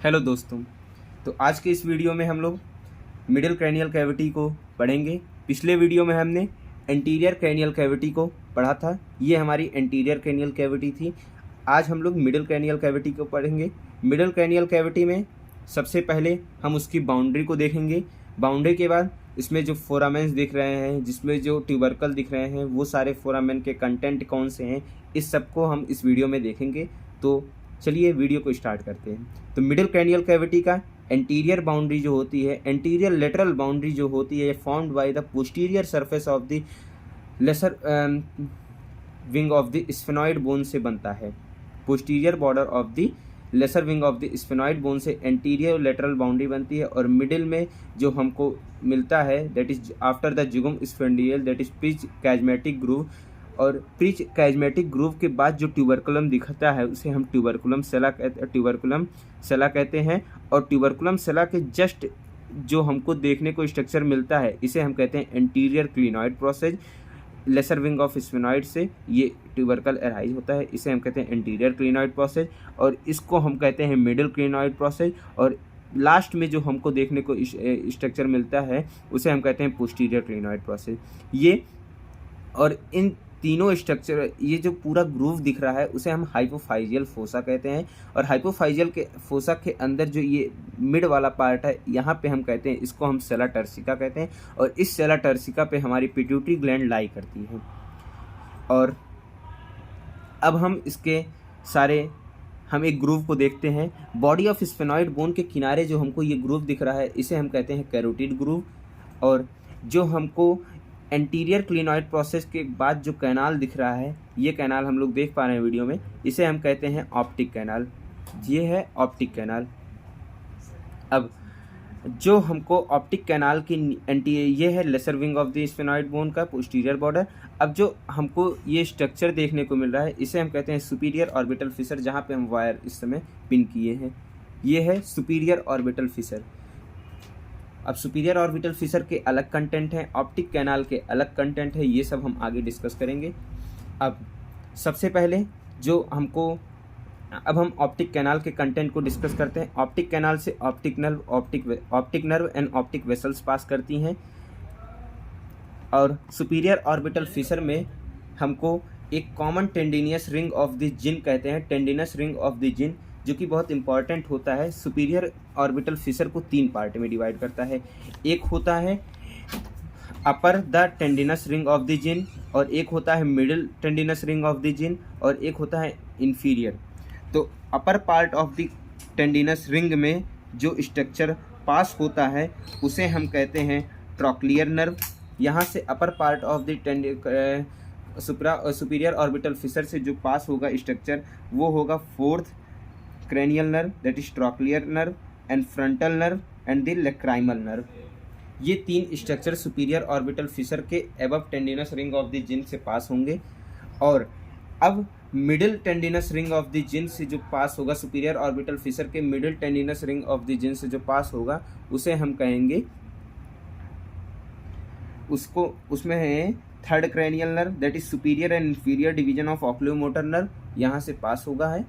Hello दोस्तों। तो आज के इस वीडियो में हम लोग मिडिल क्रैनियल कैविटी को पढ़ेंगे। पिछले वीडियो में हमने एंटीरियर क्रैनियल कैविटी को पढ़ा था। ये हमारी एंटीरियर क्रैनियल कैविटी थी। आज हम लोग मिडिल क्रैनियल कैविटी को पढ़ेंगे। मिडिल क्रैनियल कैविटी में सबसे पहले हम उसकी बाउंड्री को देखेंगे। बाउंड्री के बाद इसमें जो फोरामेन्स दिख रहे हैं, जिसमें जो ट्यूबरकल दिख रहे हैं, वो सारे फोरामेन के कंटेंट कौन से हैं, इस सब को हम इस वीडियो में देखेंगे। तो चलिए वीडियो को स्टार्ट करते हैं। तो मिडिल क्रैनियल कैविटी का एंटीरियर बाउंड्री जो होती है, एंटीरियर लेटरल बाउंड्री जो होती है, formed by the posterior surface of the lesser wing of the sphenoid bone से बनता है। Posterior border of the lesser wing of the sphenoid bone से एंटीरियर लेटरल बाउंड्री बनती है। और मिडिल में जो हमको मिलता है, that is after the jugum sphenoidale, that is prechiasmatic groove. और प्रीच कैजमेटिक ग्रूव के बाद जो ट्यूबरकुलम दिखता है उसे हम ट्यूबरकुलम सेला कहते हैं। और ट्यूबरकुलम सेला के जस्ट जो हमको देखने को स्ट्रक्चर मिलता है, इसे हम कहते हैं anterior clinoid process. Lesser wing of sphenoid से ये ट्यूबरकल अराइज होता है, इसे हम कहते हैं एंटीरियर क्लिनॉइड प्रोसेस। और इसको हम कहते हैं मिडिल क्लिनॉइड प्रोसेस। और लास्ट में जो हमको देखने को स्ट्रक्चर मिलता है उसे हम कहते हैं पोस्टीरियर क्लिनॉइड प्रोसेस। ये और इन तीनों स्ट्रक्चर, ये जो पूरा ग्रूव दिख रहा है उसे हम हाइपोफाइजियल फोसा कहते हैं। और हाइपोफाइजियल के फोसा के अंदर जो ये मिड वाला पार्ट है, यहाँ पे हम कहते हैं, इसको हम सेला टर्सिका कहते हैं। और इस सेला टर्सिका पे हमारी पिट्यूटरी ग्लैंड लाई करती है। और अब हम इसके सारे हम एक ग्रूव को देखते हैं। बॉडी ऑफ स्फेनॉइड बोन के किनारे जो हमको ये ग्रूव दिख रहा है, इसे हम कहते हैं कैरोटिड ग्रूव। और जो हमको एंटीरियर क्लिनॉइड प्रोसेस के बाद जो कैनाल दिख रहा है, ये कैनाल हम लोग देख पा रहे हैं वीडियो में, इसे हम कहते हैं ऑप्टिक कैनाल। ये है ऑप्टिक कैनाल। अब जो हमको ऑप्टिक कैनाल की ये है lesser wing of the sphenoid bone का पोस्टीरियर बॉर्डर। अब जो हमको ये स्ट्रक्चर देखने को मिल रहा है, इसे हम कहते हैं सुपीरियर ऑर्बिटल फिशर, जहाँ पे हम वायर इस समय पिन किए हैं। ये है सुपीरियर ऑर्बिटल फिशर। अब सुपीरियर ऑर्बिटल फिशर के अलग कंटेंट हैं, ऑप्टिक कैनाल के अलग कंटेंट है, ये सब हम आगे डिस्कस करेंगे। अब सबसे पहले जो हमको, अब हम ऑप्टिक कैनाल के कंटेंट को डिस्कस करते हैं। ऑप्टिक कैनाल से optic nerve and optic vessels pass करती हैं। और सुपीरियर ऑर्बिटल फिशर में हमको एक common tendinous ring of the Zinn कहते हैं, tendinous ring of the Zinn, जो कि बहुत इंपॉर्टेंट होता है। सुपीरियर ऑर्बिटल फिशर को 3 पार्ट में डिवाइड करता है। एक होता है upper the tendinous ring of the Zinn, और एक होता है middle tendinous ring of the Zinn, और एक होता है इंफीरियर। तो upper part of the tendinous ring में जो स्ट्रक्चर पास होता है उसे हम कहते हैं ट्रॉक्लियर नर्व। यहाँ से अपर part of the superior orbital Fisher से जो पास होगा स्ट्रक्चर, वो होगा 4th cranial nerve, that is trochlear nerve, and frontal nerve and the lacrimal nerve। ये 3 स्ट्रक्चर सुपीरियर ऑर्बिटल फिशर के above tendinous ring of the Zinn से pass होंगे। और अब middle tendinous ring of the Zinn से जो pass होगा, superior orbital fissure के middle tendinous ring of the Zinn से जो पास होगा, उसे हम कहेंगे, उसमें है 3rd cranial nerve, that is superior and inferior division of oculomotor nerve, यहाँ से पास होगा है।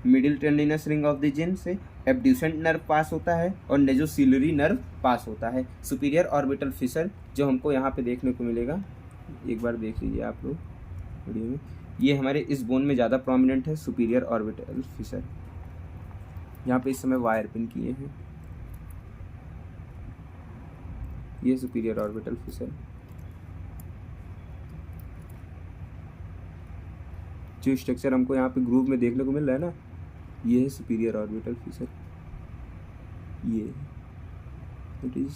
Middle tendinous ring of the Zinn से एब्ड्यूसेंट नर्व पास होता है और नेजोसिलरी नर्व पास होता है। सुपीरियर ऑर्बिटल फिशर जो हमको यहाँ पे देखने को मिलेगा, एक बार देख लीजिए आप लोग वीडियो में, ये हमारे इस बोन में ज़्यादा प्रोमिनेंट है, सुपीरियर ऑर्बिटल फिशर। यहाँ पे इस समय वायर पिन किए हैं, ये सुपीरियर ऑर्बिटल फिशर। जो स्ट्रक्चर हमको यहाँ पे ग्रूव में देखने को मिल रहा है ना, ये है सुपीरियर ऑर्बिटल फिशर। ये इट इज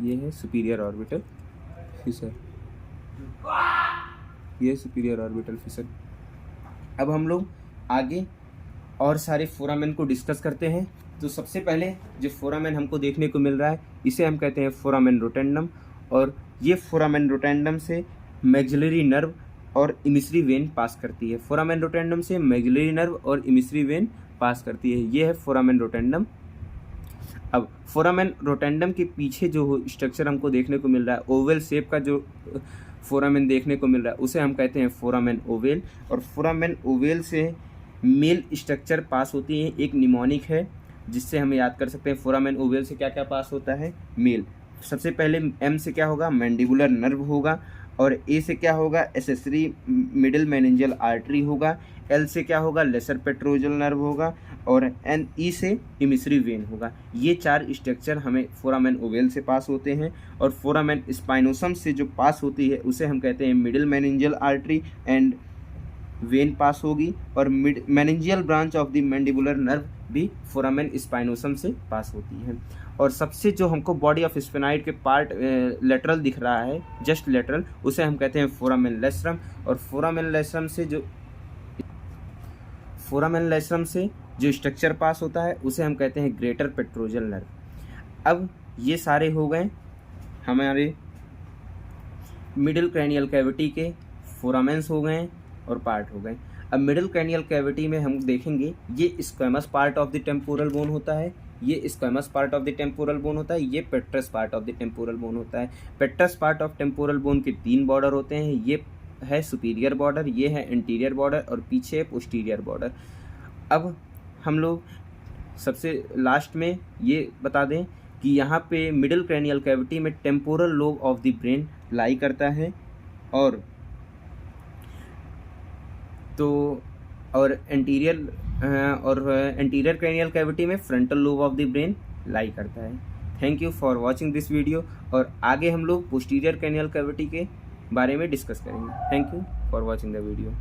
ये है सुपीरियर ऑर्बिटल फिशर, ये सुपीरियर ऑर्बिटल फिशर। अब हम लोग आगे और सारे फोरामेन को डिस्कस करते हैं। तो सबसे पहले जो फोरामेन हमको देखने को मिल रहा है, इसे हम कहते हैं फोरामेन रोटेंडम। और ये फोरामेन रोटेंडम से मैक्सिलरी नर्व और इमिसरी वेन पास करती है। फोरामेन रोटेंडम से मैक्सिलरी नर्व और इमिसरी वेन पास करती है। ये है फोरामेन रोटेंडम। अब फोरामेन रोटेंडम के पीछे जो स्ट्रक्चर हमको देखने को मिल रहा है, ओवल शेप का जो फोरामेन देखने को मिल रहा है उसे हम कहते हैं फोरामेन ओवेल। और फोरामेन ओवेल से मेल स्ट्रक्चर पास होती है, एक निमोनिक है जिससे हम याद कर सकते हैं फोरामेन ओवेल से क्या क्या पास होता है, मेल। सबसे पहले एम से क्या होगा, मैंडिबुलर नर्व होगा, और ए से क्या होगा, एसेसरी मिडिल मेनिंजियल आर्टरी होगा, एल से क्या होगा, लेसर पेट्रोजल नर्व होगा, और एन ई से इमिसरी वेन होगा। ये 4 स्ट्रक्चर हमें फोरामेन ओवेल से पास होते हैं। और फोरामेन स्पाइनोसम से जो पास होती है उसे हम कहते हैं middle meningeal artery and vein pass होगी, और meningeal branch of the mandibular nerve भी फोरामेन स्पाइनोसम से पास होती है। और सबसे जो हमको बॉडी ऑफ स्फेनाइड के पार्ट लेटरल दिख रहा है, जस्ट लेटरल, उसे हम कहते हैं फोरामेन लेसरम। और फोरामेन लेसरम से जो स्ट्रक्चर पास होता है उसे हम कहते हैं ग्रेटर पेट्रोजल नर्व। अब ये सारे हो गए हमारे मिडिल क्रैनियल कैविटी के फोरामेंस हो गए और पार्ट हो गए। अब मिडिल क्रैनियल कैविटी में हम देखेंगे ये squamous part of the temporal bone होता है, ये squamous part of the temporal bone होता है, ये पेट्रस part of the temporal bone होता है। पेट्रस पार्ट ऑफ टेम्पोरल बोन के 3 बॉर्डर होते हैं, ये है सुपीरियर बॉर्डर, ये है इंटीरियर बॉर्डर और पीछे पोस्टीरियर बॉर्डर। अब हम लोग सबसे लास्ट में ये बता दें कि यहाँ पे मिडिल क्रैनियल कैविटी में temporal lobe of the brain lie करता है, और एंटीरियर क्रैनियल कैविटी में frontal lobe of the brain lie करता है। Thank you for watching this video, और आगे हम लोग पोस्टीरियर क्रैनियल कैविटी के बारे में डिस्कस करेंगे। Thank you for watching the video.